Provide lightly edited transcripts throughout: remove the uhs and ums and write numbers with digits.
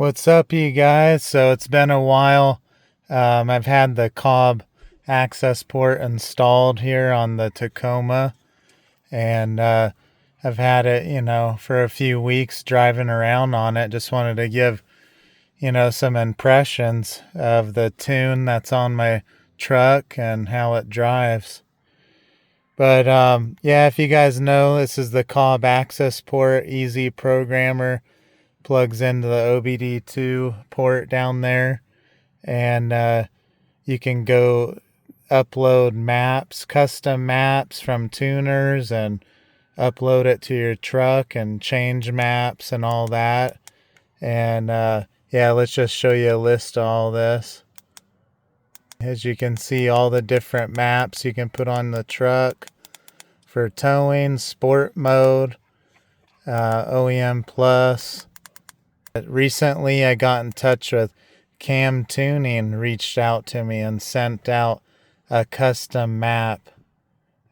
What's up, you guys? So it's been a while. I've had the Cobb Accessport installed here on the Tacoma, and I've had it, for a few weeks driving around on it. Just wanted to give, some impressions of the tune that's on my truck and how it drives. But yeah, if you guys know, this is the Cobb Accessport Easy Programmer. Plugs into the OBD2 port down there, and you can go upload maps, custom maps from tuners, and upload it to your truck and change maps and all that. And yeah, let's just show you a list of all this. As you can see, all the different maps you can put on the truck for towing, sport mode, OEM plus. Recently, I got in touch with CAMTUNING, reached out to me and sent out a custom map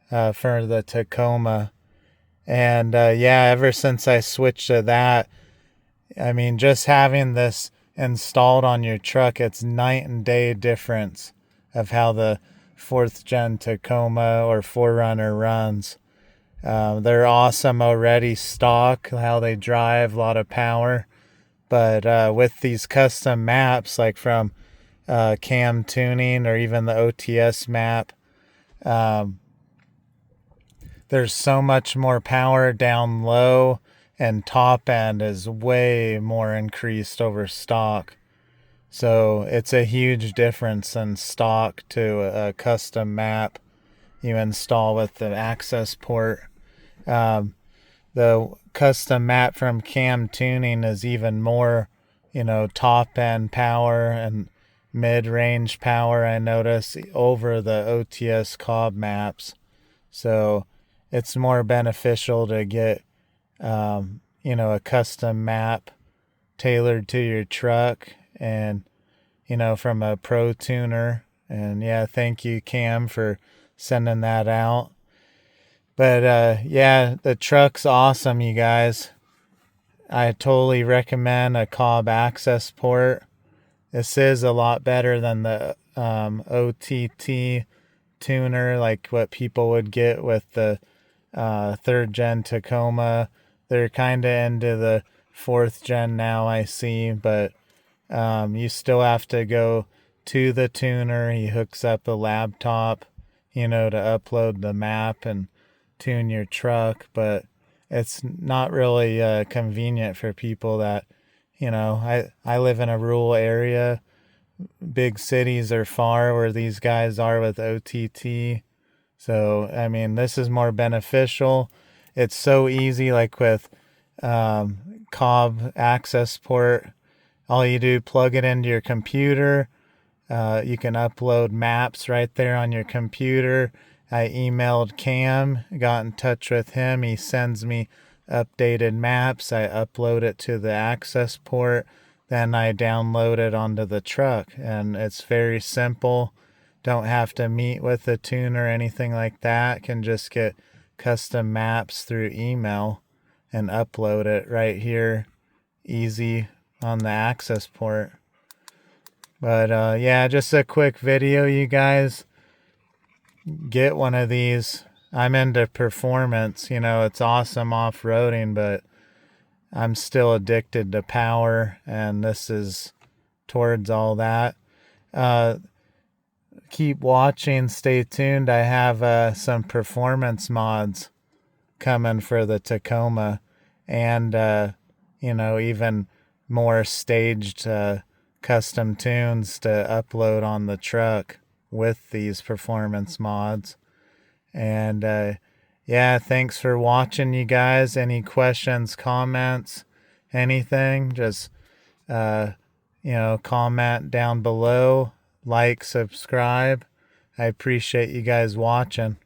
for the Tacoma. And yeah, ever since I switched to that, I mean, just having this installed on your truck, it's night and day difference of how the 4th gen Tacoma or 4Runner runs. They're awesome already stock, how they drive, a lot of power. But with these custom maps, like from CAMTUNING or even the OTS map, there's so much more power down low, and top end is way more increased over stock. So it's a huge difference in stock to a custom map you install with the Accessport. The custom map from CAMTUNING is even more, top end power and mid-range power, I notice, over the OTS Cobb maps. So it's more beneficial to get, a custom map tailored to your truck and, from a pro tuner. And yeah, thank you, Cam, for sending that out. But yeah, the truck's awesome, you guys. I totally recommend a Cobb Accessport. This is a lot better than the OTT tuner, like what people would get with the 3rd gen Tacoma. They're kind of into the 4th gen now, I see, but you still have to go to the tuner. He hooks up a laptop, to upload the map and tune your truck, but it's not really convenient for people that, I live in a rural area. Big cities are far where these guys are with OTT. So, I mean, this is more beneficial. It's so easy, like with Cobb Accessport. All you do, plug it into your computer. You can upload maps right there on your computer. I emailed Cam, got in touch with him. He sends me updated maps. I upload it to the Accessport. Then I download it onto the truck. And it's very simple. Don't have to meet with the tuner or anything like that. Can just get custom maps through email and upload it right here. Easy on the Accessport. But yeah, just a quick video, you guys. Get one of these. I'm into performance, it's awesome off-roading, but I'm still addicted to power, and this is towards all that. Keep watching, stay tuned. I have some performance mods coming for the Tacoma, and even more staged custom tunes to upload on the truck with these performance mods. And yeah, thanks for watching, you guys. Any questions, comments, anything, just comment down below, like, subscribe. I appreciate you guys watching.